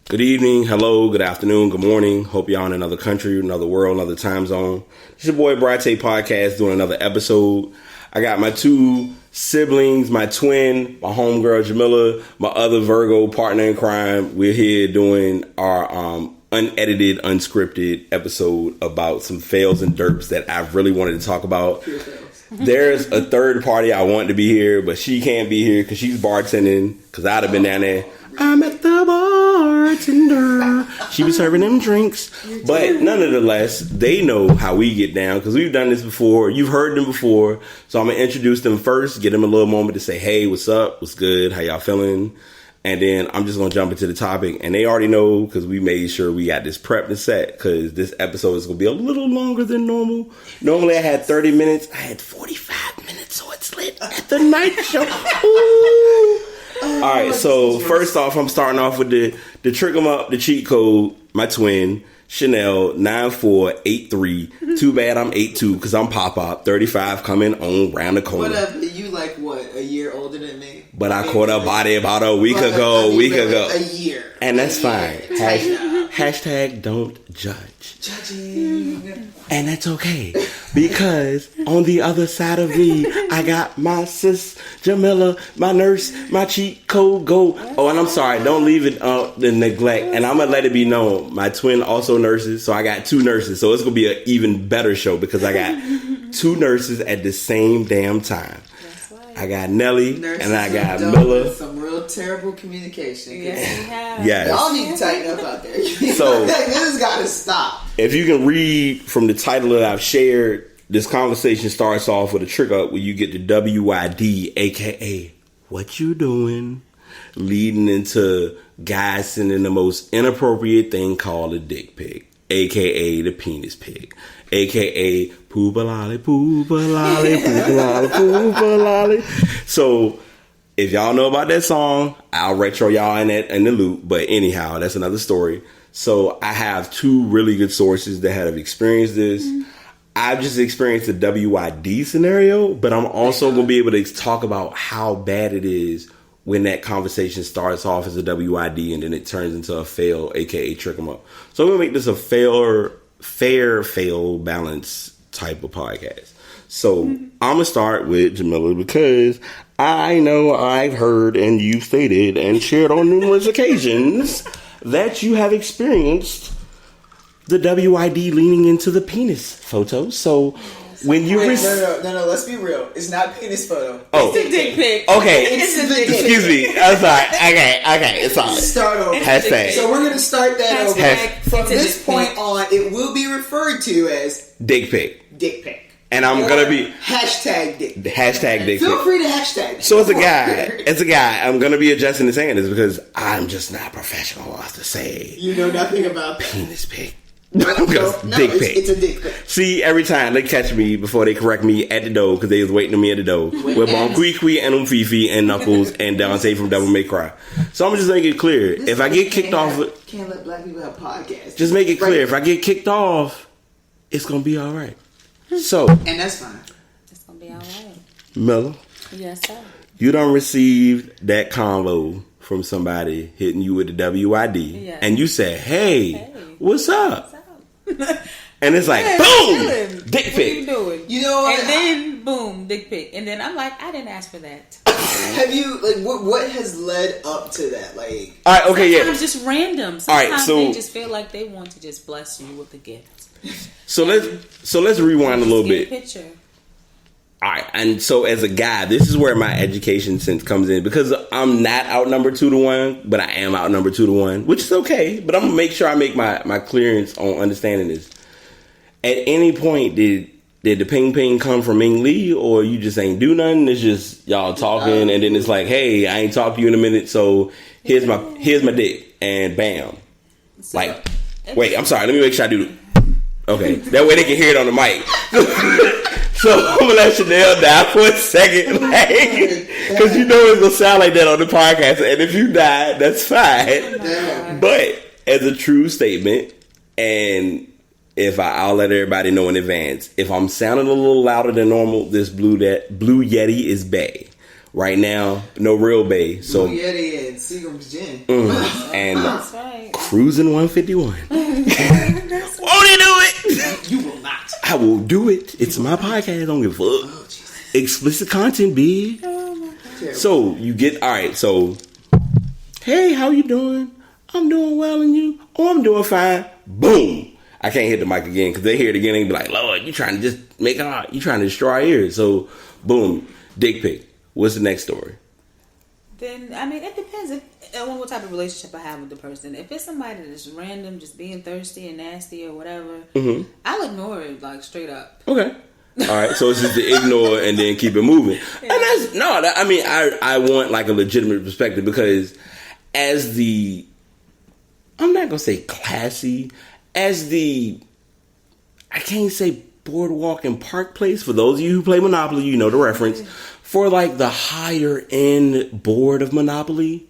Good evening, hello, good afternoon, good morning. Hope y'all in another country, another world, another time zone. It's your boy Brate Podcast doing another episode. I got my two siblings, my twin, my homegirl Jamila, my other Virgo partner in crime. We're here doing our unedited, unscripted episode about some fails and derps that I really wanted to talk about. There's a third party I want to be here, but she can't be here because she's bartending, because I'd have been down there. I'm at the bartender. She be serving them drinks. But nonetheless, they know how we get down because we've done this before. You've heard them before. So I'm going to introduce them first, give them a little moment to say, hey, what's up? What's good? How y'all feeling? And then I'm just going to jump into the topic. And they already know because we made sure we got this prepped and set because this episode is going to be a little longer than normal. Normally I had 30 minutes. I had 45 minutes, so it's lit at the night show. Ooh. All right, so first off, I'm starting off with the trick 'em up, the cheat code. My twin, Chanel 9483. Too bad I'm 82 because I'm pop-up. 35 coming on round the corner. Whatever, you like what, a year older than me? But I caught a body about a week ago. A year. And that's fine. Hashtag don't judge. Judging. And that's okay. Because on the other side of me, I got my sis, Jamila, my nurse, my cheat code go. Oh, and I'm sorry. Don't leave it the neglect. And I'm going to let it be known. My twin also nurses. So I got two nurses. So it's going to be an even better show because I got two nurses at the same damn time. I got Nelly nurses and I got Miller. Some real terrible communication. Yes, we have. Yes. Y'all need to tighten up out there. So this has got to stop. If you can read from the title that I've shared, this conversation starts off with a trick up where you get the WID, aka what you doing, leading into guys sending the most inappropriate thing called a dick pic, aka the penis pic, aka poopa lolly, poopa lolly, poopa lolly, poopa lolly. So if y'all know about that song, I'll retro y'all in the loop. But anyhow, that's another story. So I have two really good sources that have experienced this. I've just experienced the WID scenario, but I'm also going to be able to talk about how bad it is when that conversation starts off as a WID and then it turns into a fail, aka trick 'em up. So I'm going to make this a fair fail balance type of podcast. So I'm going to start with Jamila because I know I've heard and you've stated and shared on numerous occasions that you have experienced the WID leaning into the penis photo. So when you... No, let's be real. It's not penis photo. Oh. It's a dick pic. Okay. It's a dick pic. Excuse me. I'm sorry. Okay. It's all right. Start over. Hashtag. So we're going to start that over. From It's a this dick point pic. on, it will be referred to as Dick pic. dick pic. And I'm going to be... Hashtag dick pic. Hashtag dick Feel pic. free to hashtag. So as a guy, I'm going to be adjusting the saying this because I'm just not professional enough to say... You know nothing about that. Penis pic. No, Dick pic. it's a dick pic. See, every time they catch me before they correct me at the door because they was waiting on me at the door with Bon Quee and Fifi and Knuckles and Dante from Devil May Cry. So I'm just make it clear. If I get kicked off... Can't let black people have podcasts. Just make it clear. If I get kicked off, it's going to be all right. So... And that's fine. It's gonna be all right. Miller, Yes, sir. you done received that convo from somebody hitting you with the WID, Yeah. and you said, hey, what's up? What's up? And it's like, Yeah, boom, chilling. dick What are you pic. doing? You know what? And then boom, dick pic. And then I'm like, I didn't ask for that. Have you what has led up to that? Like, All right, okay, Sometimes yeah. just random. All Sometimes right, so- they just feel like they want to just bless you with a gift. So let's rewind a little Just get bit. a picture. All right, and so as a guy, this is where my education sense comes in because I'm not outnumbered 2-1, but I am outnumbered 2-1, which is okay. But I'm gonna make sure I make my clearance on understanding this. At any point, did the ping ping come from Ming Lee, or you just ain't do nothing? It's just y'all talking, and then it's like, hey, I ain't talked to you in a minute, so here's my dick, and bam. So, Like, wait, I'm sorry. Let me make sure I do. Okay, that way they can hear it on the mic. So I'm gonna let Chanel die for a second, because you know it's gonna sound like that on the podcast. And if you die, that's fine. But as a true statement, and I'll let everybody know in advance, if I'm sounding a little louder than normal, this blue Yeti is bae. right now, no real bae. So Yeti and Seagram's Gin. And That's right. cruising 151. Won't you do it? You will not. I will do it. It's my podcast. I don't give a fuck. Oh, Jesus. Explicit content, big. So you get all right. So, hey, how you doing? I'm doing well, and you? Oh, I'm doing fine. Boom. I can't hit the mic again because they hear it again and be like, Lord, you trying to just make it hard. You trying to destroy our ears. So, boom, dick pic. What's the next story? Then, I mean, it depends on what type of relationship I have with the person. If it's somebody that's random, just being thirsty and nasty or whatever, I'll ignore it, like, straight up. Okay. All right. So it's just to ignore and then keep it moving. Yeah. And that's, I mean, I want like a legitimate perspective because as the, I'm not going to say classy, as the, I can't say boardwalk and park place. For those of you who play Monopoly, you know the reference. For like the higher end board of Monopoly,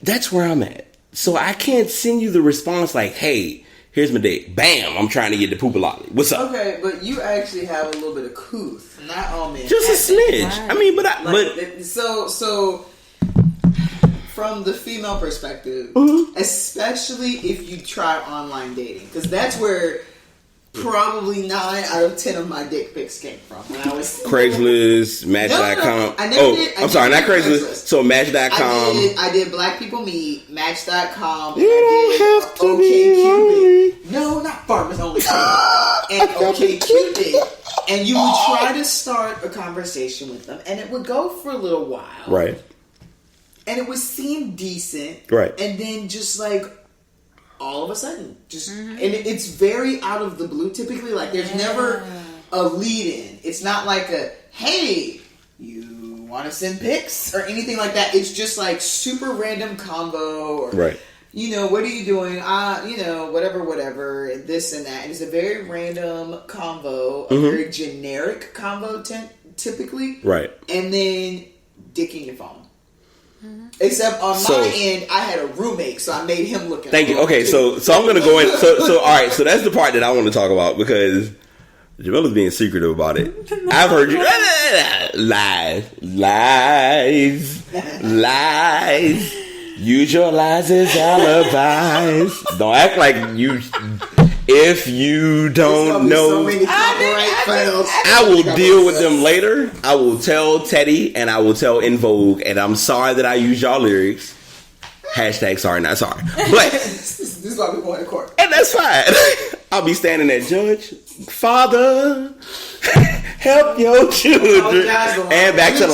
that's where I'm at. So I can't send you the response like, hey, here's my date. Bam, I'm trying to get the poopalolly. What's up? Okay, but you actually have a little bit of couth. Not all men. Just a smidge. Right. I mean, so from the female perspective, especially if you try online dating, because that's where probably 9 out of 10 of my dick pics came from. When I was Match.com. No, I never did. I'm sorry, not Craigslist. So Match.com. I did Black People Meet, Match.com, and You I don't did have to be OkCupid. No, not Farmers Only. And OkCupid. And you would try to start a conversation with them, and it would go for a little while. Right. And it would seem decent. Right. And then just like all of a sudden, and it's very out of the blue typically. Like there's never a lead in. It's not like a, hey, you want to send pics or anything like that. It's just like super random combo or, Right. you know, what are you doing? You know, whatever, and this and that. And it's a very random convo, a very generic convo typically. Right. And then dick in your phone. Except on my end, I had a roommate, so I made him look at. Thank you. Okay, so I'm gonna go in. So all right. So that's the part that I want to talk about because Jamila's being secretive about it. I've heard you lies. Use your lies as alibis. Don't act like you. If you don't know, so many copyright fails. I will deal with them later. I will tell Teddy and I will tell In Vogue, and I'm sorry that I use y'all lyrics. Hashtag sorry, not sorry. But this is why we're going to court. And that's fine. I'll be standing there, Judge, Father, help your children. And back to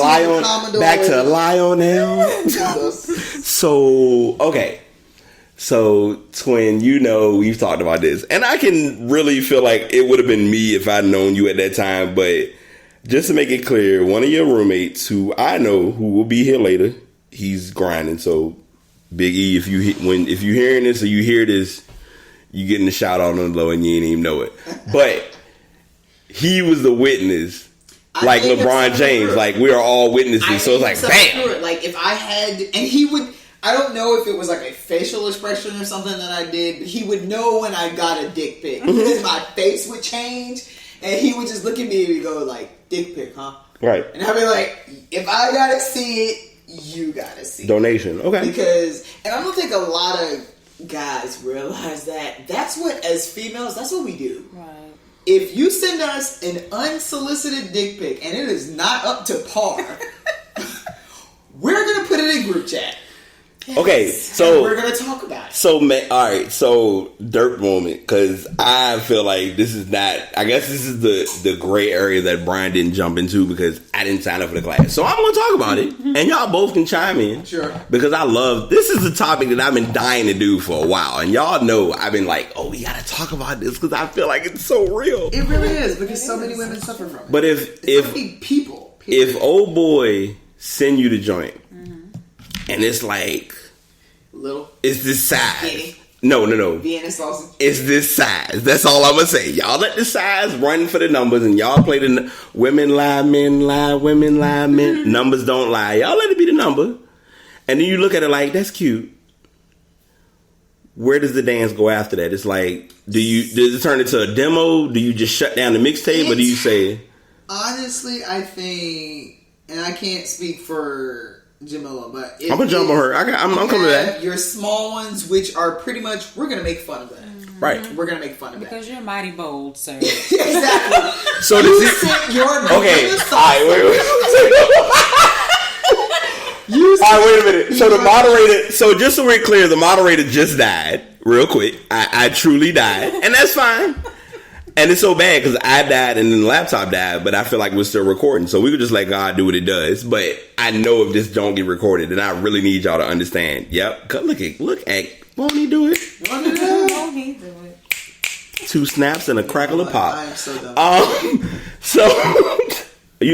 Lionel. So, okay. So, twin, you know, we've talked about this. And I can really feel like it would have been me if I'd known you at that time. But just to make it clear, one of your roommates who I know who will be here later, he's grinding. So, Big E, if you hearing this or you hear this, you getting the shout out on the low and you ain't even know it. But he was the witness. Like LeBron James. Like, we are all witnesses. So it's like, bam. Like, if I had... And he would... I don't know if it was like a facial expression or something that I did, but he would know when I got a dick pic. Because my face would change, and he would just look at me and he'd go like, dick pic, huh? Right. And I'd be like, if I gotta see it, you gotta see Donation. it. Okay. Because, and I don't think a lot of guys realize that that's what, as females, that's what we do. Right. If you send us an unsolicited dick pic and it is not up to par, we're gonna put it in group chat. Okay, so and we're gonna talk about it. So, all right, so dirt moment, because I feel like this is not. I guess this is the gray area that Brian didn't jump into because I didn't sign up for the class. So I'm gonna talk about it, and y'all both can chime in. Sure. Because I love this is a topic that I've been dying to do for a while, and y'all know I've been like, oh, we gotta talk about this because I feel like it's so real. It really is because so many women suffer from it. But so many people, if old boy send you the joint, and it's like. Little. It's this size. Skinny. No. Vienna sausage. It's this size. That's all I'm gonna say. Y'all let the size run for the numbers, and y'all play the women lie, men lie, women lie, men numbers don't lie. Y'all let it be the number, and then you look at it like that's cute. Where does the dance go after that? It's like, does it turn into a demo? Do you just shut down the mixtape, or do you say? Honestly, I think and I can't speak for Jamila, but I'm gonna jump on her. I'm coming to that. Your small ones, which are pretty much, we're gonna make fun of that. Right. We're gonna make fun of because that. you're mighty bold, sir. Exactly. So you does sent your okay. Jamila All right, wait a minute. So the moderator. So just so we're clear, the moderator just died. Real quick, I truly died, and that's fine. And it's so bad because I died and then the laptop died, but I feel like we're still recording, so we could just let God do what it does. But I know if this don't get recorded, then I really need y'all to understand. Yep, look at. Won't he do it? Won't he do it? 2 snaps and a crackle of pop. I am so done.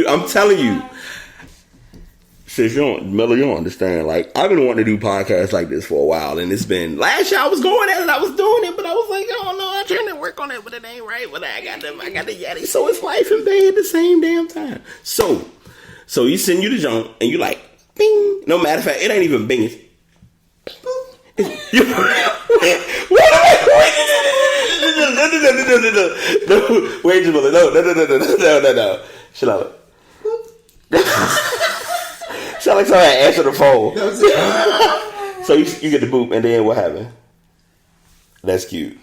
I'm telling you, sis, Miller, you don't understand. Like, I've been wanting to do podcasts like this for a while, and it's been last year I was going at it, I was doing it, but I was like, oh no, I'm trying to work on it, but it ain't right. But I got the Yeti, so it's life and bed at the same damn time. So he send you the junk, and you like, bing. No matter of fact, it ain't even bing. It's boop. Wait, Jamila, no. Shut up. Sound like somebody answer the phone. So you get the boop, and then what happened? That's cute.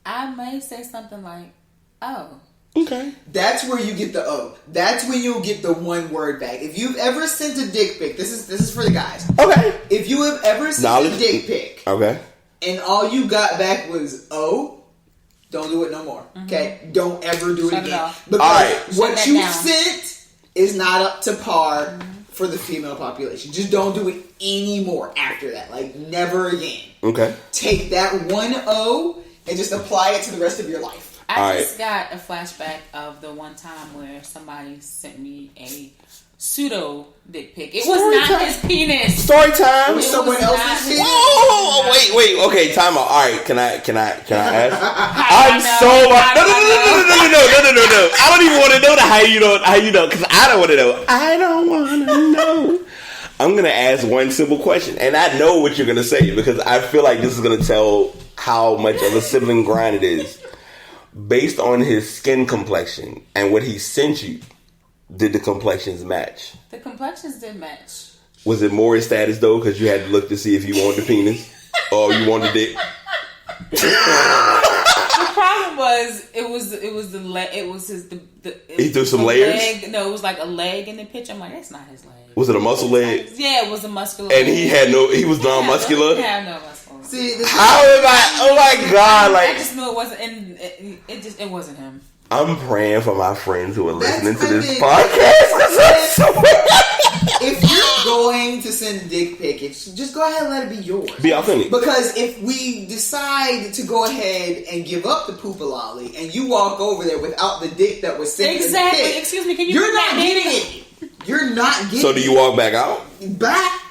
I may say something like, "Oh." Okay. That's where you get the O. That's when you'll get the one word back. If you've ever sent a dick pic, this is for the guys. Okay. If you have ever sent a dick pic, okay, and all you got back was O, don't do it no more. Mm-hmm. Okay? Don't ever do it again. Because what you sent is not up to par for the female population. Just don't do it anymore after that. Like, never again. Okay. Take that one O and just apply it to the rest of your life. I just got a flashback of the one time where somebody sent me a pseudo dick pic. It was not his penis. Story time. It was someone else's penis. Whoa, wait. Okay, time out. All right, can I ask? I'm so no. I don't even want to know how you know, because I don't want to know. I don't want to know. I'm gonna ask one simple question, and I know what you're gonna say because I feel like this is gonna tell how much of a sibling grind it is. Based on his skin complexion and what he sent you, did the complexions match? The complexions did match. Was it more his status though, because you had to look to see if you wanted the penis or you wanted the dick? The problem was it was the leg. It was his he threw some layers. Leg. No, it was like a leg in the picture. I'm like, that's not his leg. Was it a muscle leg? Yeah, it was a muscular. And leg. he was non-muscular. He had no muscle. See, how am I? Oh my God! Like, I just knew it wasn't. And it wasn't him. I'm praying for my friends who are listening to this podcast. If you're going to send a dick pic, just go ahead and let it be yours. Be authentic. Because if we decide to go ahead and give up the poopalolly and you walk over there without the dick that was sent exactly. in the pic, Excuse me, can you? You're not getting it. You're not getting it. So do you walk back out? Back.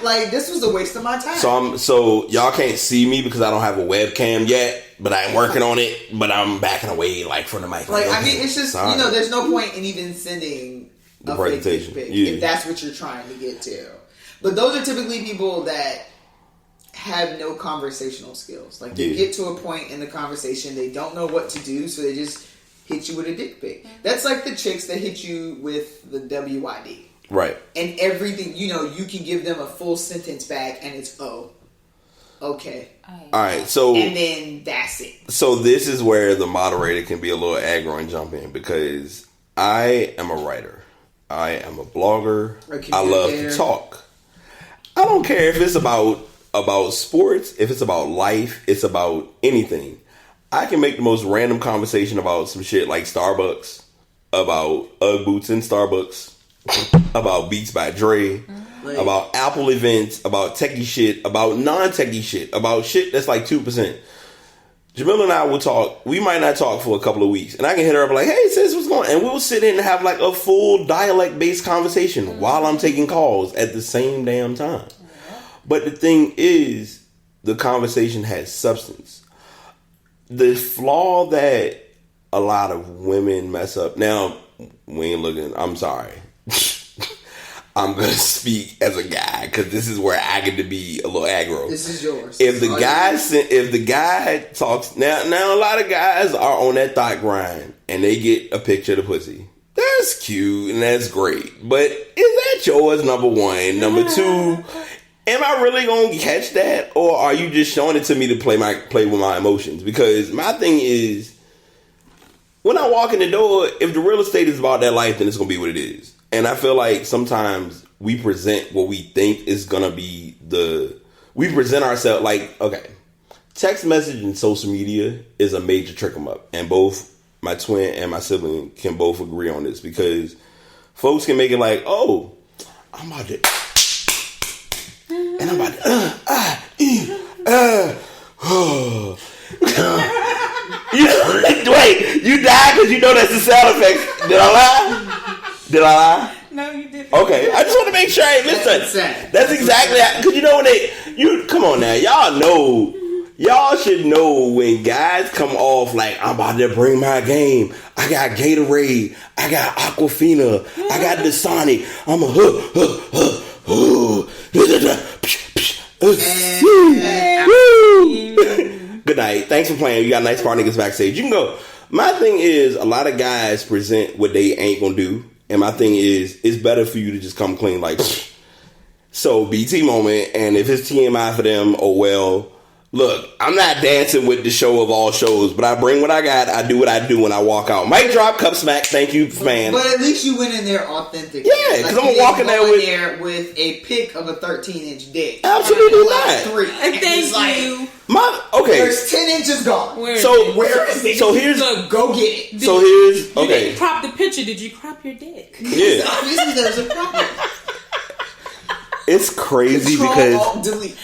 Like, this was a waste of my time. So y'all can't see me because I don't have a webcam yet, but I'm working on it. But I'm backing away like from the mic. Like, I mean, it's just there's no point in even sending the a presentation fake dick pic if that's what you're trying to get to. But those are typically people that have no conversational skills. Like, they get to a point in the conversation, they don't know what to do, so they just hit you with a dick pic. That's like the chicks that hit you with the WYD. Right. And everything, you can give them a full sentence back and it's, oh, okay. Alright, so... And then that's it. So this is where the moderator can be a little aggro and jump in because I am a writer. I am a blogger. I love to talk. I don't care if it's about sports, if it's about life, it's about anything. I can make the most random conversation about some shit like Starbucks, about Ugg boots in Starbucks, about Beats by Dre, about Apple events, about techie shit, about non-techie shit, about shit that's like 2%. Jamila and I will talk. We might not talk for a couple of weeks. And I can hit her up like, hey, sis, what's going on? And we'll sit in and have like a full dialect-based conversation while I'm taking calls at the same damn time. But the thing is, the conversation has substance. The flaw that a lot of women mess up. Now, we ain't looking. I'm sorry. I'm going to speak as a guy because this is where I get to be a little aggro. This is yours. If the guy talks now a lot of guys are on that thought grind and they get a picture of the pussy That's cute and that's great. But is that yours, number one? Number two, am I really going to catch that? Or are you just showing it to me to play with my emotions? Because my thing is, when I walk in the door, if the real estate is about that life, then it's going to be what it is. And I feel like sometimes we present what we think is going to be we present ourselves like, okay, text message and social media is a major trick 'em up. And both my twin and my sibling can both agree on this, because folks can make it like, oh, I'm about to, and I'm about to, wait, you died because you know that's the sound effect. Did I lie? No, you didn't. Okay, I just want to make sure. Hey, listen, that's exactly because you know when come on now, y'all should know when guys come off like, I'm about to bring my game. I got Gatorade, I got Aquafina, I got the Sonic. I'm a Good night. Thanks for playing. You got nice part niggas backstage. You can go. My thing is, a lot of guys present what they ain't gonna do. And my thing is, it's better for you to just come clean like, so BT moment. And if it's TMI for them, oh well. Look, I'm not dancing with the show of all shows, but I bring what I got. I do what I do when I walk out. Mic drop, cup smack. Thank you, man. But at least you went in there authentic. Yeah, because I'm walking there with a pic of a 13-inch dick. Absolutely not. 3. Thank you. Okay. There's 10 inches gone. Where is it? So here's go get it. So here's You okay. didn't crop the picture. Did you crop your dick? Yeah. Obviously, there's a problem. It's crazy Control, because Alt, delete.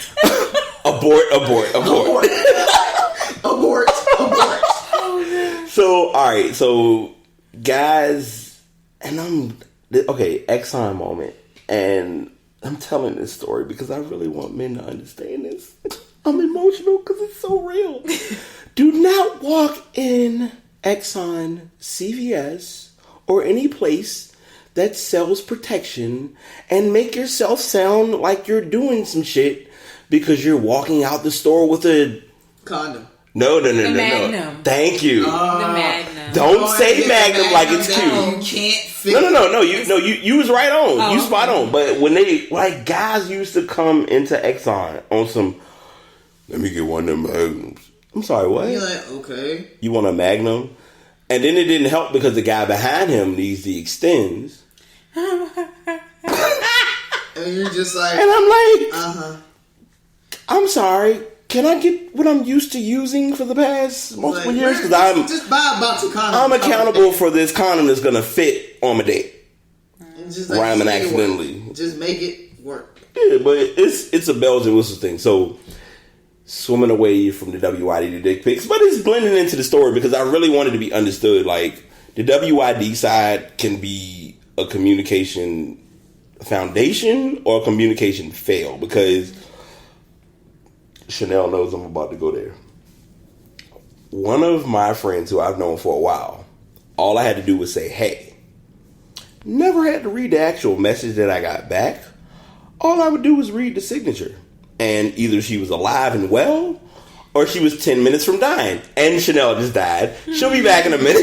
abort. So all right, so guys, and Exxon moment, and I'm telling this story because I really want men to understand this. I'm emotional because it's so real. Do not walk in Exxon, CVS, or any place that sells protection and make yourself sound like you're doing some shit because you're walking out the store with a condom. No. Magnum. Thank you. The Magnum. Don't say Magnum like it's cute. You can't fit. No. You was right on. You spot on. But when guys used to come into Exxon on some, let me get one of them Magnums. I'm sorry, what? You're like, okay. You want a Magnum? And then it didn't help because the guy behind him needs the extends. And you're just like, and I'm like, I'm sorry. Can I get what I'm used to using for the past multiple years? Because I'm just buy a box of condoms. I'm accountable for this condom that's gonna fit on my dick. Just rhyming accidentally. Just make it work. Yeah, but it's a bells and whistles thing. So swimming away from the WID dick pics, but it's blending into the story because I really wanted to be understood. Like the WID side can be a communication foundation or a communication fail, because Chanel knows I'm about to go there. One of my friends who I've known for a while, all I had to do was say, hey. Never had to read the actual message that I got back. All I would do was read the signature. And either she was alive and well, or she was 10 minutes from dying. And Chanel just died. She'll be back in a minute.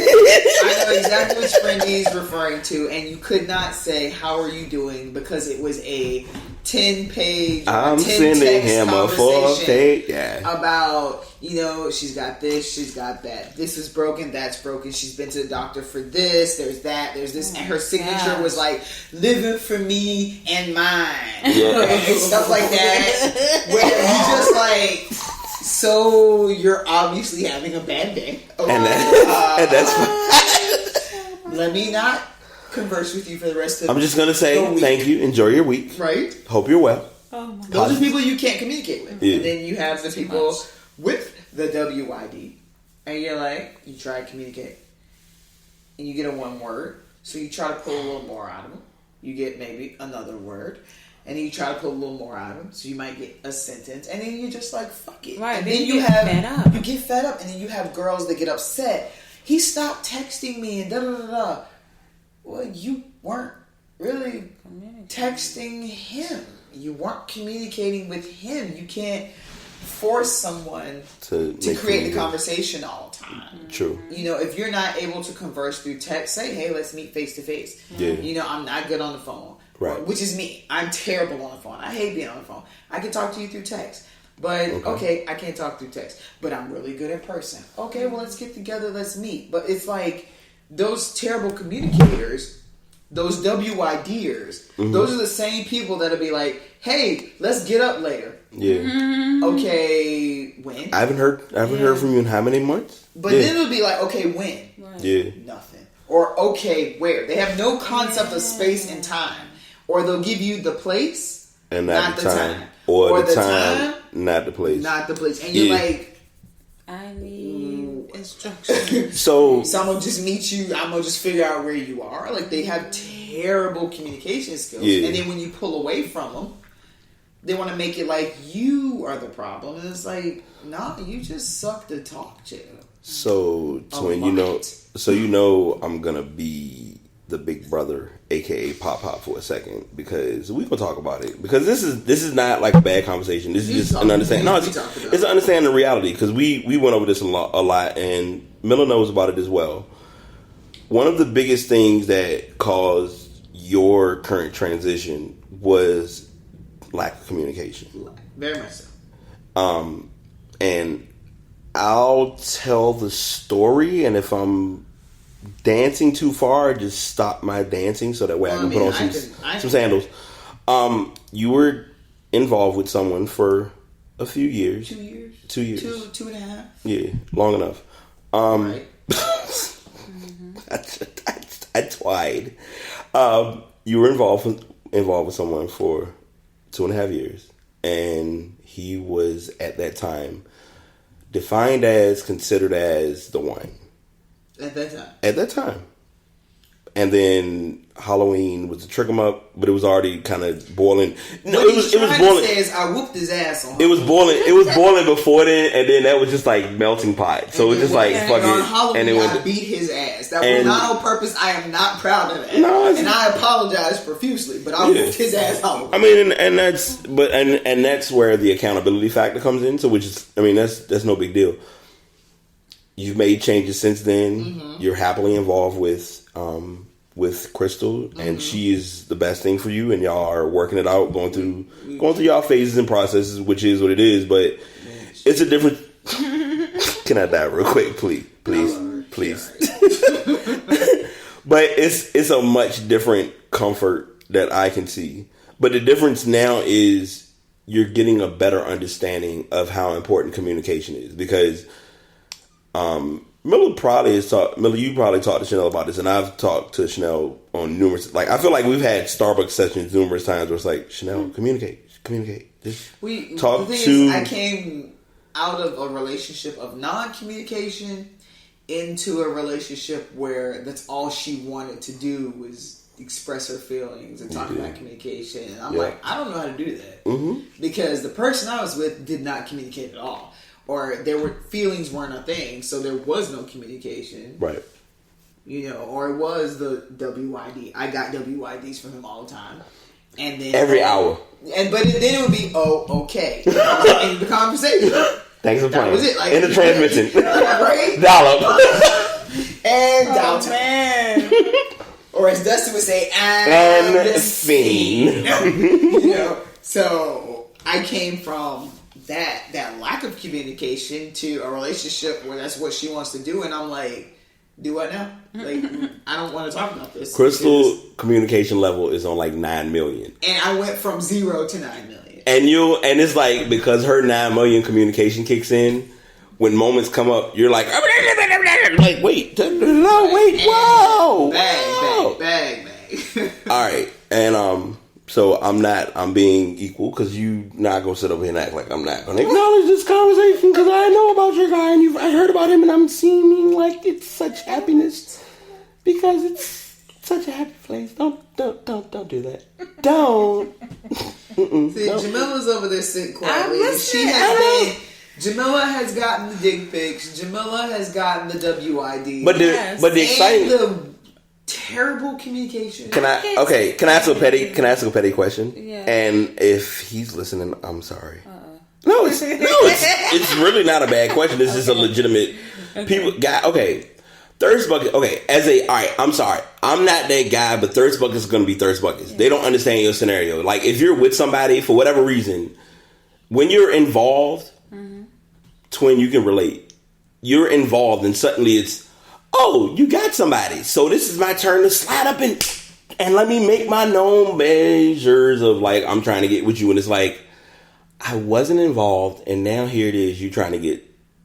I know exactly which friend he's referring to, and you could not say, how are you doing? Because it was a 10-page, I'm 10 sending him a full page. About, she's got this, she's got that. This is broken, that's broken. She's been to the doctor for this, there's that, there's this. And her signature was like, living for me and mine. Yeah. And stuff like that. Where you just like... So you're obviously having a bad day. Okay. And that's fine. Let me not converse with you for the rest of I'm just going to say thank you. Enjoy your week. Right. Hope you're well. Oh my God. Those are people you can't communicate with. Yeah. And then you have the people with the WID. And you're like, you try to communicate. And you get a one word. So you try to pull a little more out of them. You get maybe another word. And then you try to put a little more out of them, so you might get a sentence, and then you're just like, "Fuck it." Right. And then you get fed up. You get fed up, and then you have girls that get upset. He stopped texting me, and da da da da. Well, you weren't really texting him. You weren't communicating with him. You can't force someone to create the conversation all the time. True. You know, if you're not able to converse through text, say, hey, let's meet face to face. Yeah. You know, I'm not good on the phone. Right. Which is me. I'm terrible on the phone. I hate being on the phone. I can talk to you through text. But, okay, I can't talk through text. But I'm really good in person. Okay, well, let's get together. Let's meet. But it's like those terrible communicators, those WIDers, those are the same people that'll be like, hey, let's get up later. Yeah. Okay, when? I haven't heard from you in how many months? But then it'll be like, okay, when? Right. Yeah. Nothing. Or, okay, where? They have no concept of space and time. Or they'll give you the place and not the time. Or the time, not the place. Not the place. And you're like, I need instructions. So someone just meet you, I'm going to just figure out where you are. Like, they have terrible communication skills. Yeah. And then when you pull away from them, they want to make it like you are the problem. And it's like, nah, you just suck to talk to. So, Twin, you know I'm going to be the big brother, aka Pop for a second, because we gonna talk about it. Because this is not like a bad conversation. This is just an understanding. No, it's an understanding of reality. Because we went over this a lot, and Miller knows about it as well. One of the biggest things that caused your current transition was lack of communication. Very much so. And I'll tell the story, and if I'm dancing too far, just stop my dancing so that way I can put on some sandals. You were involved with someone for a few years. 2 years. 2 years. Two and a half. Yeah, long enough. Right. I tried. You were involved with someone for 2.5 years, and he was at that time defined as, considered as the one. At that time. And then Halloween was the trick 'em up, but it was already kind of boiling. No, it was boiling. Says, I whooped his ass on. It was boiling. It was boiling before then, and then that was just like melting pot. So it was just like fuck it. On Halloween, and it I beat his ass. That was not on purpose. I am not proud of that. No, and I apologize profusely, but I whooped his ass Halloween. I mean, and that's where the accountability factor comes in. So which is, I mean, that's no big deal. You've made changes since then. You're happily involved with Crystal, and she is the best thing for you. And y'all are working it out, going through y'all phases and processes, which is what it is. But it's a different. Can I die real quick, please? But it's a much different comfort that I can see. But the difference now is you're getting a better understanding of how important communication is, because Miller, you probably talked to Chanel about this, and I've talked to Chanel on numerous. Like, I feel like we've had Starbucks sessions numerous times where it's like, Chanel, communicate. I came out of a relationship of non-communication into a relationship where that's all she wanted to do was express her feelings and talk about communication. And I'm like, I don't know how to do that because the person I was with did not communicate at all. Or feelings weren't a thing, so there was no communication. Right. You know, or it was the WID. I got WIDs from him all the time. And then every hour. But then it would be, okay. In the conversation. Thanks for playing. That was it. Like, in the transmission. Right? Dollop. And downtown. Man. Or as Dustin would say, and scene. You know, so I came from that lack of communication to a relationship where that's what she wants to do, and I'm like, do what now? Like, I don't want to talk about this. Crystal communication level is on like 9 million, and I went from 0 to 9 million. And it's like, because her 9 million communication kicks in, when moments come up, you're like wait, no, wait, whoa, bag. All right, and so I'm being equal, because you not gonna sit over here and act like I'm not gonna acknowledge this conversation, because I know about your guy and I heard about him, and I'm seeming like it's such happiness because it's such a happy place. Don't do that. Don't. See, Jamila's over there sitting quietly. Jamila has gotten the dick pics. Jamila has gotten the WID. But the exciting. The terrible communication. Can I ask a petty question? Yeah. And if he's listening, I'm sorry. No, it's really not a bad question. It's just a legitimate thirst bucket. Okay, alright, I'm sorry, I'm not that guy, but thirst buckets are gonna be thirst buckets. Yeah. They don't understand your scenario. Like if you're with somebody for whatever reason, when you're involved, twin, you can relate. You're involved, and suddenly it's, oh, you got somebody, so this is my turn to slide up and let me make my known measures of like I'm trying to get with you, and it's like I wasn't involved, and now here it is, you trying to get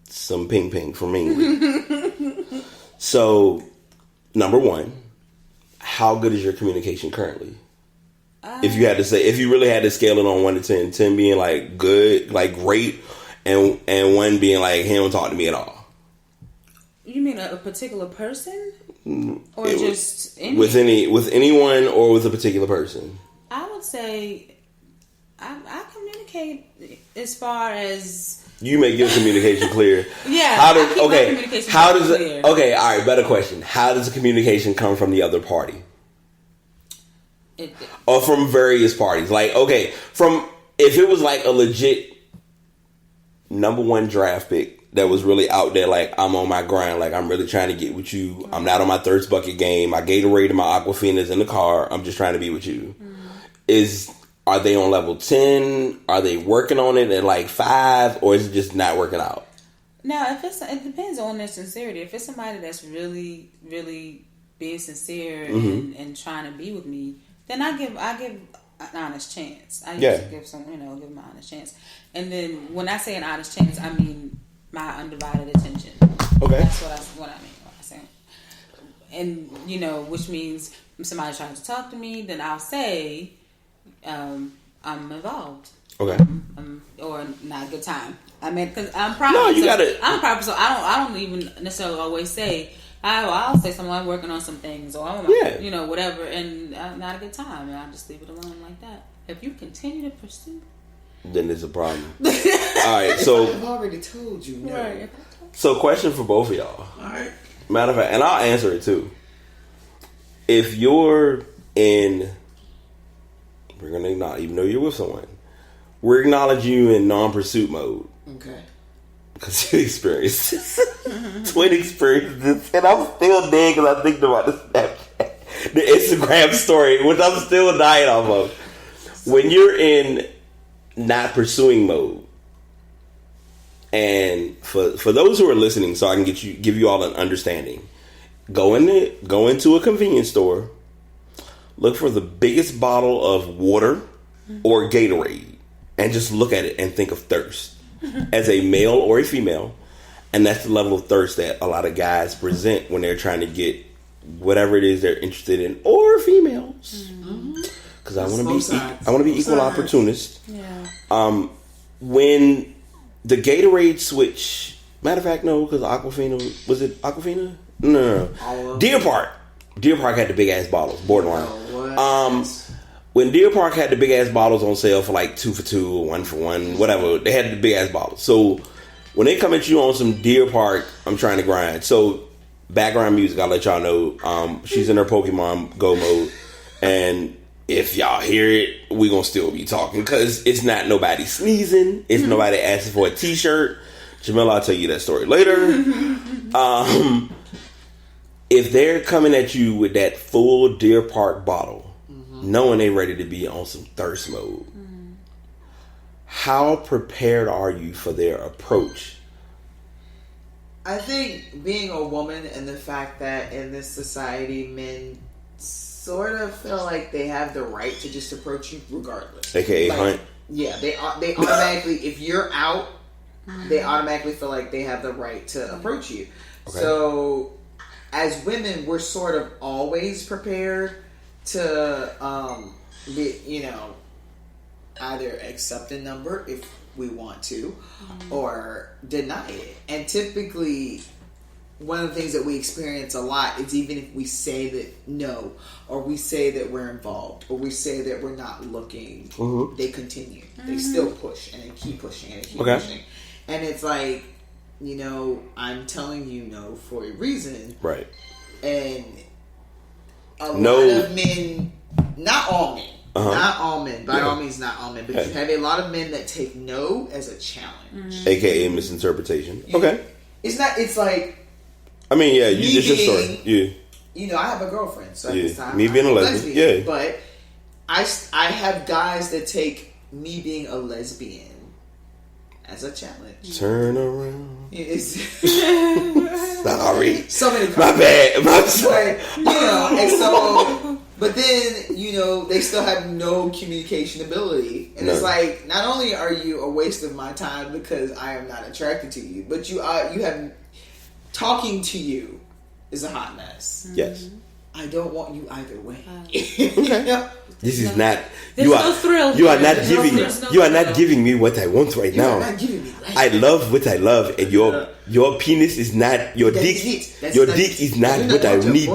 some ping from me. So, number one, how good is your communication currently? If you had to say, if you really had to scale it on 1 to 10, 10 being like good, like great, and 1 being like he don't talk to me at all. You mean a particular person, or just with anyone, or with a particular person? I would say I communicate as far as you make your communication clear. Yeah. How does all right, better question. How does the communication come from the other party? Or from various parties? Like, okay, if it was like a legit number 1 draft pick that was really out there, like I'm on my grind, like I'm really trying to get with you. Mm-hmm. I'm not on my thirst bucket game. My Gatorade and my Aquafina's in the car. I'm just trying to be with you. Mm-hmm. Are they on level 10? Are they working on it at like 5? Or is it just not working out? Now, it depends on their sincerity. If it's somebody that's really, really being sincere and trying to be with me, then I give an honest chance. I usually give them an honest chance. And then when I say an honest chance, I mean my undivided attention. Okay. That's what I mean when I say. And, which means if somebody's trying to talk to me, then I'll say, I'm involved. Okay. Or not a good time. I mean, because I'm private. No, you gotta. I'm private, so I don't even necessarily always say. I'll say something like working on some things, or whatever, and not a good time, and I'll just leave it alone like that. If you continue to pursue, then there's a problem. All right, so I've already told you. No. Right. So, question for both of y'all. All right. Matter of fact, and I'll answer it too. If you're in, we're gonna acknowledge, even though you're with someone, we're acknowledging you in non-pursuit mode. Okay. Because you experienced this. Twin experienced this. And I'm still dead because I think about the Instagram story, which I'm still dying off of. When you're in not pursuing mode, and for those who are listening, so I can give you all an understanding, go into a convenience store, look for the biggest bottle of water or Gatorade, and just look at it and think of thirst. As a male or a female, and that's the level of thirst that a lot of guys present when they're trying to get whatever it is they're interested in, or females. Because I want to be equal opportunist. Yeah. When the Gatorade switch, matter of fact, no, because Aquafina, was it Aquafina? No. Deer Park had the big ass bottles, borderline. When Deer Park had the big ass bottles on sale for like 2 for 2 or 1 for 1, whatever, they had the big ass bottles. So when they come at you on some Deer Park, I'm trying to grind. So background music, I'll let y'all know. She's in her Pokemon Go mode, and if y'all hear it, we gonna still be talking because it's not nobody sneezing. It's nobody asking for a t-shirt. Jamila, I'll tell you that story later. If they're coming at you with that full Deer Park bottle, knowing they ready to be on some thirst mode, how prepared are you for their approach? I think being a woman and the fact that in this society men sort of feel like they have the right to just approach you regardless. AKA hunt. Yeah, they automatically, if you're out, they automatically feel like they have the right to approach you. Okay. So as women, we're sort of always prepared to either accept a number if we want to, or deny it. And typically, one of the things that we experience a lot is even if we say that no, or we say that we're involved, or we say that we're not looking, they continue. They still push, and they keep pushing, and they keep pushing. And it's like, I'm telling you no for a reason. Right. And a lot of men, not all men, Not all men. By all means, not all men. But you have a lot of men that take no as a challenge. AKA misinterpretation. Okay. It's not, it's like... I mean, yeah, you just your story. Yeah. You know, I have a girlfriend, so at this time... Me being a lesbian. Yeah. But I have guys that take me being a lesbian as a challenge. Turn around. Sorry. So many My bad. But, you know, and so... But then, you know, they still have no communication ability. And it's like, not only are you a waste of my time because I am not attracted to you, but you have... Talking to you is a hot mess. Yes. I don't want you either way. Okay. This is not... There's no thrill. You are not giving... You are not giving me what I want right now. You're not giving me life. I love what I love, and your penis is not... Your dick is not what I need.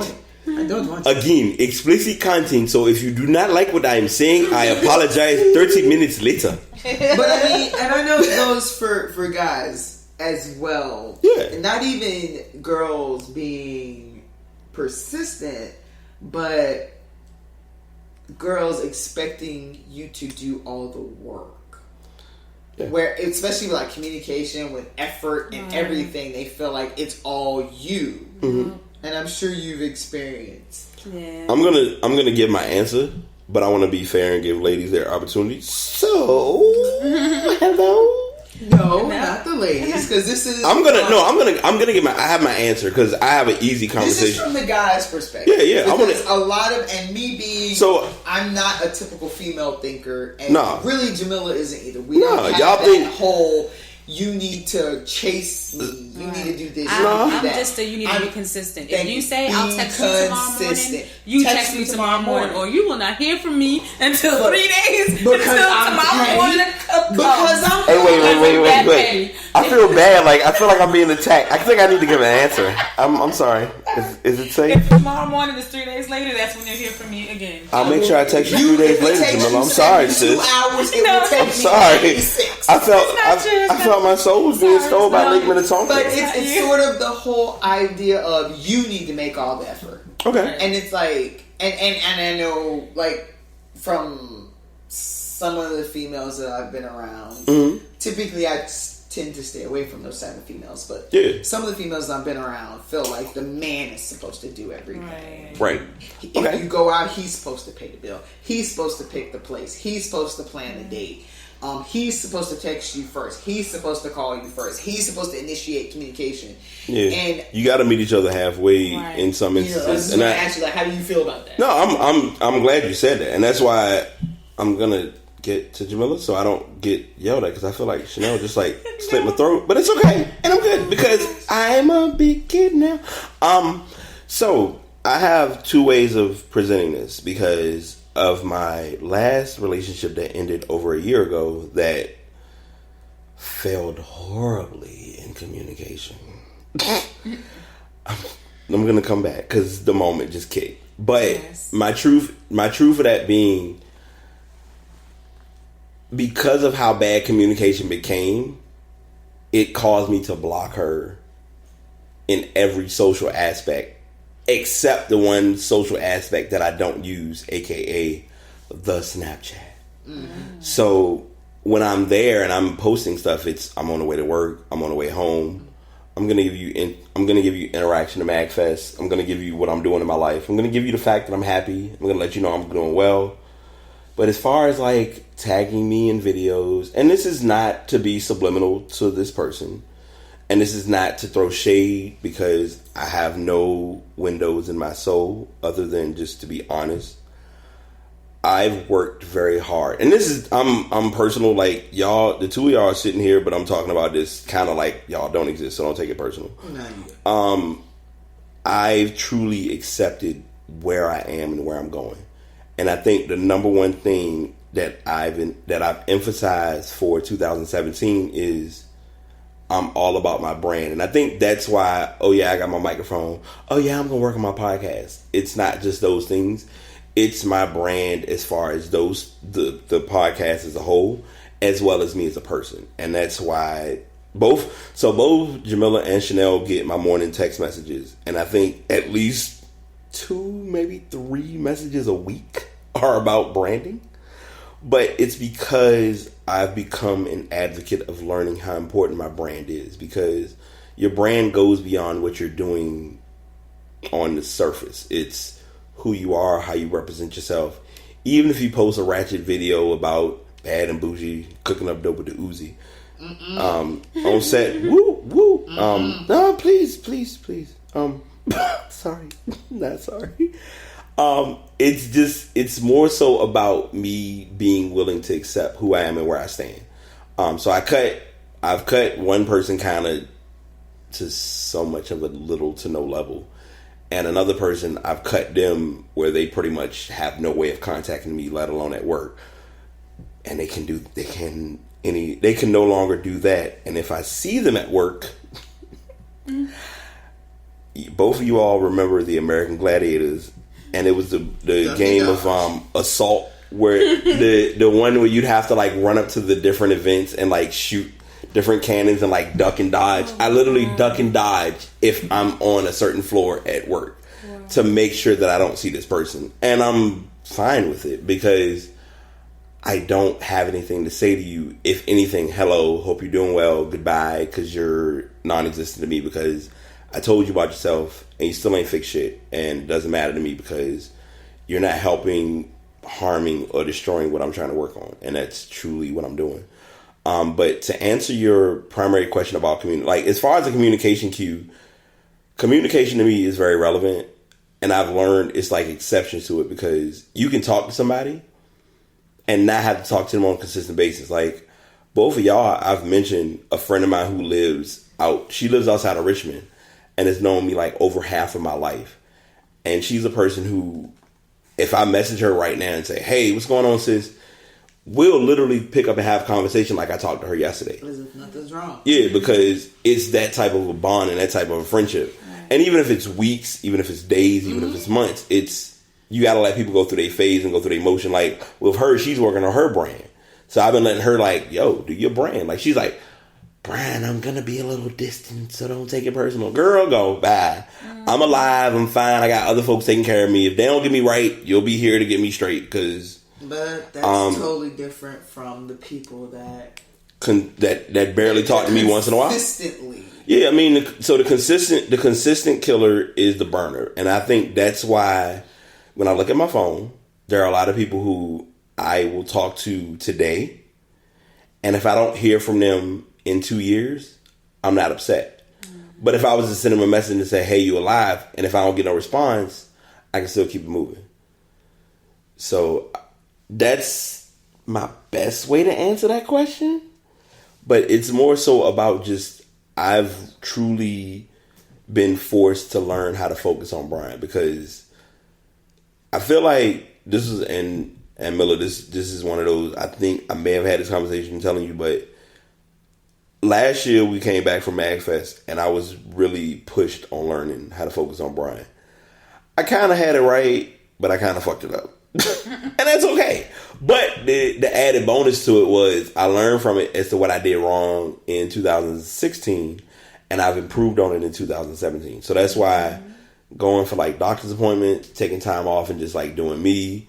I don't want it. Again, explicit content, so if you do not like what I am saying, I apologize 30 minutes later. But I mean, and I know it goes for guys as well. Yeah. And not even girls being persistent, but girls expecting you to do all the work. Yeah. Where, especially with like communication, with effort and everything, they feel like it's all you. Mm-hmm. And I'm sure you've experienced. Yeah. I'm gonna give my answer, but I want to be fair and give ladies their opportunity. So, hello. No, not the ladies, because this is. I'm gonna give I have my answer because I have an easy conversation. This is from the guy's perspective. Yeah. Because a lot of, and me being, I'm not a typical female thinker, and really Jamila isn't either. We don't have that whole. You need to chase me. You need to do this. I'm just you need to be consistent. If you say I'll text you tomorrow morning, you text me tomorrow morning, or you will not hear from me until 3 days. Until tomorrow morning. Because I'm. Hey, wait. I feel bad. Like I feel like I'm being attacked. I think I need to give an answer. I'm sorry. Is it safe? If tomorrow morning is 3 days later, that's when you'll hear from me again. I'll make sure I text you 3 days later, Jamila. I'm sorry, sis. 2 hours. It will take I'm sorry. I felt my soul was being stolen by Lake Minnetonka. But it's sort of the whole idea of you need to make all the effort. Okay. And it's like, and I know, like, from some of the females that I've been around, typically I tend to stay away from those type of females, but some of the females I've been around feel like the man is supposed to do everything. Right. If you go out, he's supposed to pay the bill. He's supposed to pick the place. He's supposed to plan the date. He's supposed to text you first. He's supposed to call you first. He's supposed to initiate communication. Yeah, and you got to meet each other halfway in some instances. And I ask you, like, how do you feel about that? No, I'm glad you said that, and that's why I'm gonna get to Jamila so I don't get yelled at because I feel like Chanel just like slit my throat, but it's okay, and I'm good because I'm a big kid now. So I have two ways of presenting this because of my last relationship that ended over a year ago that failed horribly in communication. I'm gonna come back because the moment just kicked. But my truth of that being, because of how bad communication became, it caused me to block her in every social aspect. Except the one social aspect that I don't use, aka the Snapchat. Mm-hmm. So when I'm there and I'm posting stuff, I'm on the way to work, I'm on the way home. I'm gonna give you interaction to MagFest. I'm gonna give you what I'm doing in my life. I'm gonna give you the fact that I'm happy. I'm gonna let you know I'm doing well. But as far as like tagging me in videos, and this is not to be subliminal to this person. And this is not to throw shade because I have no windows in my soul other than just to be honest. I've worked very hard. And this is, I'm personal, like y'all, the two of y'all are sitting here, but I'm talking about this kind of like y'all don't exist, so don't take it personal. I've truly accepted where I am and where I'm going. And I think the number one thing that I've emphasized for 2017 is I'm all about my brand. And I think that's why, I got my microphone. I'm going to work on my podcast. It's not just those things. It's my brand as far as the podcast as a whole, as well as me as a person. And that's why both Jamila and Chanel get my morning text messages. And I think at least 2, maybe 3 messages a week are about branding. But it's because I've become an advocate of learning how important my brand is, because your brand goes beyond what you're doing on the surface. It's who you are, how you represent yourself. Even if you post a ratchet video about Bad and Bougie cooking up dope with the Uzi on set, woo. No, please. Sorry, not sorry. It's more so about me being willing to accept who I am and where I stand. So I've cut one person kind of to so much of a little to no level, and another person I've cut them where they pretty much have no way of contacting me, let alone at work. And they can no longer do that. And if I see them at work, both of you all remember the American Gladiators, and it was the game of assault, where the one where you'd have to like run up to the different events and like shoot different cannons and like duck and dodge. I literally duck and dodge if I'm on a certain floor at work to make sure that I don't see this person. And I'm fine with it because I don't have anything to say to you. If anything, hello, hope you're doing well, goodbye, because you're non-existent to me, because I told you about yourself and you still ain't fixed shit, and it doesn't matter to me because you're not helping, harming, or destroying what I'm trying to work on. And that's truly what I'm doing. But to answer your primary question about community, like as far as the communication cue, communication to me is very relevant. And I've learned it's like exceptions to it, because you can talk to somebody and not have to talk to them on a consistent basis. Like both of y'all, I've mentioned a friend of mine who she lives outside of Richmond and has known me like over half of my life. And she's a person who, if I message her right now and say, hey, what's going on, sis? We'll literally pick up and have a conversation like I talked to her yesterday. As if nothing's wrong. Yeah, because it's that type of a bond and that type of a friendship. Right. And even if it's weeks, even if it's days, even if it's months, you got to let people go through their phase and go through their emotion. Like with her, she's working on her brand. So I've been letting her like, yo, do your brand. Like she's like, Brian, I'm going to be a little distant, so don't take it personal. Girl, go, bye. I'm alive, I'm fine, I got other folks taking care of me. If they don't get me right, you'll be here to get me straight, because... But that's totally different from the people that barely talk to me once in a while. Consistently. Yeah, I mean, so the consistent killer is the burner. And I think that's why when I look at my phone, there are a lot of people who I will talk to today. And if I don't hear from them in 2 years, I'm not upset. But if I was to send them a message and say, hey, you alive? And if I don't get no response, I can still keep it moving. So that's my best way to answer that question. But it's more so about just, I've truly been forced to learn how to focus on Brian, because I feel like this is, and Miller, this is one of those, I think I may have had this conversation telling you, but last year we came back from MagFest and I was really pushed on learning how to focus on Brian. I kind of had it right, but I kind of fucked it up. And that's okay. But the added bonus to it was I learned from it as to what I did wrong in 2016, and I've improved on it in 2017. So that's why going for like doctor's appointments, taking time off, and just like doing me.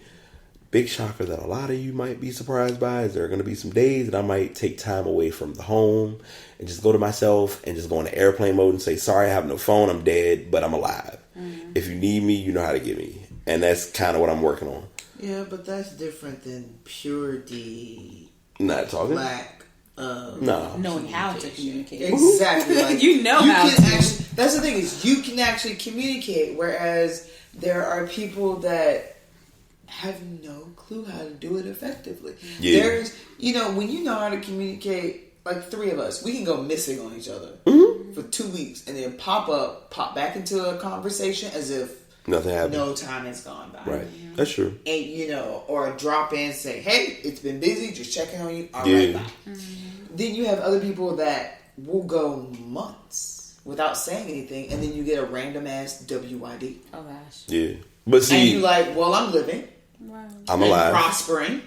Big shocker that a lot of you might be surprised by is there are going to be some days that I might take time away from the home and just go to myself and just go into airplane mode and say, sorry, I have no phone, I'm dead, but I'm alive. If you need me, you know how to get me. And that's kind of what I'm working on. Yeah, but that's different than purity. Not talking? Lack of knowing how to communicate. Exactly. Like, you know how to. Actually, that's the thing, is you can actually communicate, whereas there are people that have no clue how to do it effectively. Yeah. There's, when you know how to communicate, like three of us, we can go missing on each other for 2 weeks and then pop back into a conversation as if nothing happened. No time has gone by. Right. That's true. And, or drop in and say, hey, it's been busy, just checking on you. All right, bye. Then you have other people that will go months without saying anything, and then you get a random ass WYD. Oh, gosh. Yeah. But see, and you're like, well, I'm living. Right. I'm alive. Prospering.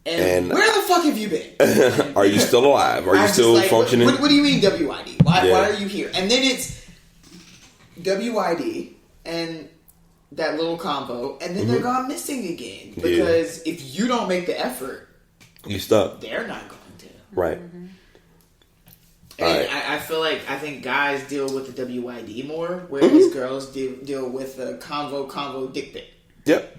And where the fuck have you been? Are you still alive? Are you still functioning? What do you mean WYD? Why are you here? And then it's WYD and that little combo, and then they're gone missing again. Because if you don't make the effort You stuck. They're not going to. Right. Mm-hmm. And I feel like I think guys deal with the WYD more, whereas girls deal with the convo dick pic. Yep.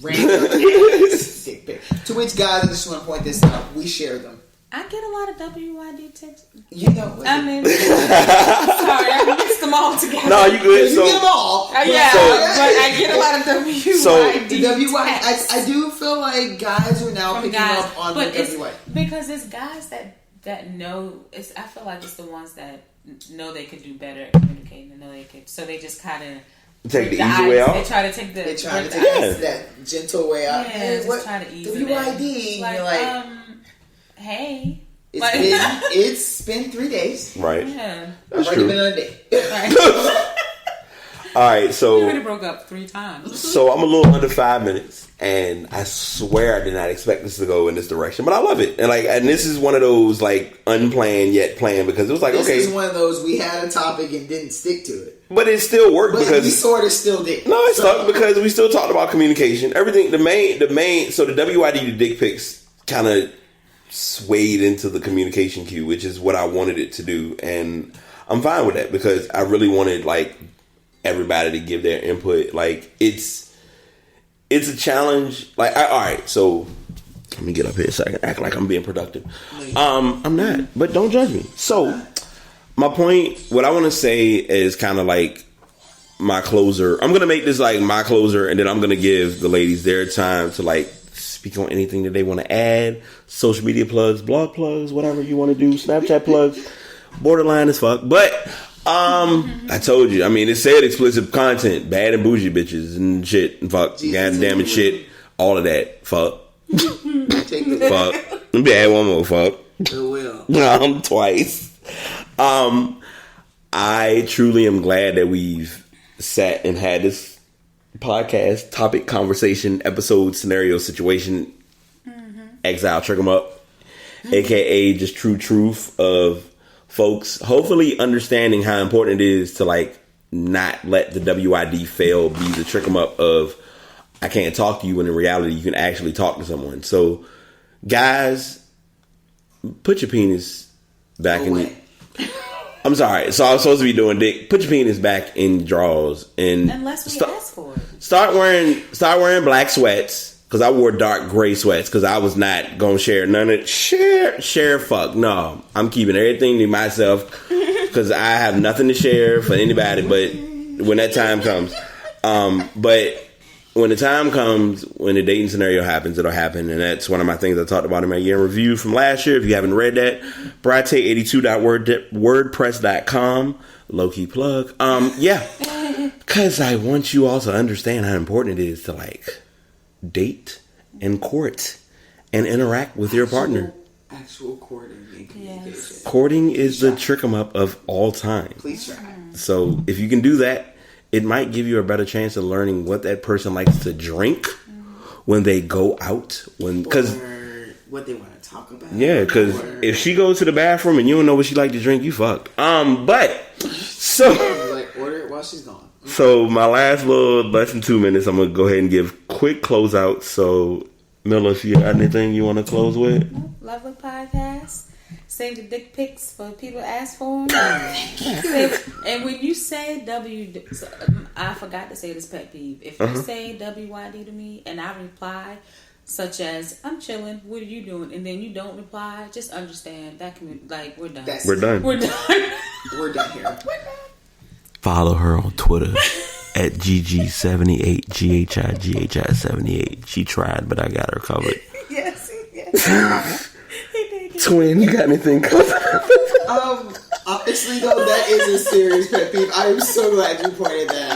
Random ass dick pic. To which guys, I just want to point this out, we share them. I get a lot of WYD texts. You know. I mean, sorry, I mixed them all together. No, you good. You So, get them all. Yeah, but I get a lot of WYD texts. I do feel like guys are now picking up on the WYD. Because it's guys that know. I feel like it's the ones that know they could do better at communicating and know they could. So they just kind of take the easy way out. They try to take that gentle way out. Yeah, Hey, just try to ease WYD. Like, you're like, hey. It's been 3 days. Right. Yeah. That's I've true. already been on a date. Right. All right, so We already broke up 3 times. So I'm a little under 5 minutes, and I swear I did not expect this to go in this direction, but I love it. And this is one of those like unplanned yet planned, because it was like, this okay, is one of those we had a topic and didn't stick to it, but it still worked because we sort of still did. No, it stuck because we still talked about communication. Everything, the main. So the WYD, the dick pics, kind of swayed into the communication queue, which is what I wanted it to do, and I'm fine with that because I really wanted like everybody to give their input. Like it's a challenge. Like all right, so let me get up here so I can act like I'm being productive. I'm not, but don't judge me. So my point, what I want to say is kind of like my closer. I'm gonna make this like my closer, and then I'm gonna give the ladies their time to like speak on anything that they want to add. Social media plugs, blog plugs, whatever you want to do. Snapchat plugs. Borderline as fuck, but I told you. I mean, it said explicit content, bad and bougie bitches and shit, and fuck, goddamn and shit, all of that. Fuck, Take the fuck. Let me add one more. Fuck. It will. Twice. I truly am glad that we've sat and had this podcast topic, conversation, episode, scenario, situation, exile, trick 'em up, aka just true truth of folks hopefully understanding how important it is to like not let the WID fail be the trick 'em up of I can't talk to you when in reality you can actually talk to someone. So guys, put your penis back in. I'm sorry. So I was supposed to be doing dick. Put your penis back in drawers and unless we ask for it. Start wearing black sweats. Because I wore dark gray sweats because I was not going to share none of it. Share, fuck. No, I'm keeping everything to myself because I have nothing to share for anybody but when that time comes. But when the time comes, when the dating scenario happens, it'll happen. And that's one of my things I talked about in my year in review from last year. If you haven't read that, brate82.wordpress.com. Low-key plug. Yeah. Because I want you all to understand how important it is to like date and court and interact with your partner. Actual courting and communication. Yes. Courting is the trick 'em up of all time. Please try. So if you can do that, it might give you a better chance of learning what that person likes to drink when they go out. Because what they want to talk about. Yeah, because if she goes to the bathroom and you don't know what she like to drink, you fucked. But so like order it while she's gone. So my last little less than 2 minutes, I'm gonna go ahead and give quick closeout. So Miller, if you got anything you want to close with? Lovely podcast. Save the dick pics for people to ask for them. And when you say I forgot to say this pet peeve. If you say WYD to me and I reply, such as I'm chilling, what are you doing? And then you don't reply, just understand that can like we're done. We're done. We're done here. Follow her on Twitter at GG78, GHI78. She tried, but I got her covered. Yes. Twin, you got anything covered? Honestly though, that is a serious pet peeve. I am so glad you pointed that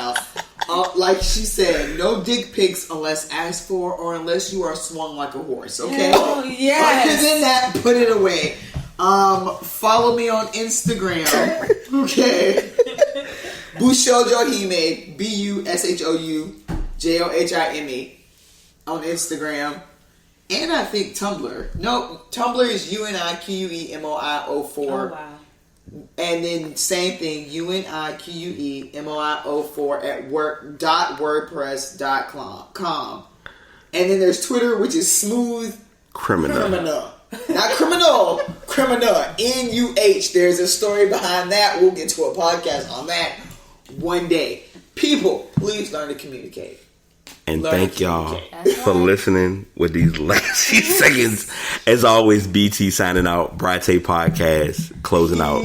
out. Like she said, no dick pics unless asked for or unless you are swung like a horse, okay? Oh, yes. Other than that, put it away. Follow me on Instagram, okay? Busho Johime, BUSHOUJOHIME on Instagram. And I think Tumblr. No, Tumblr is UNIQUEMOI04. Oh, wow. And then same thing, UNIQUEMOI04 at work.wordpress.com. And then there's Twitter, which is smooth Criminal. Not criminal. Criminal. N-U-H. There's a story behind that. We'll get to a podcast on that one day. People, please learn to communicate. And thank y'all for listening with these last few seconds. As always, BT signing out. Brate Podcast closing out.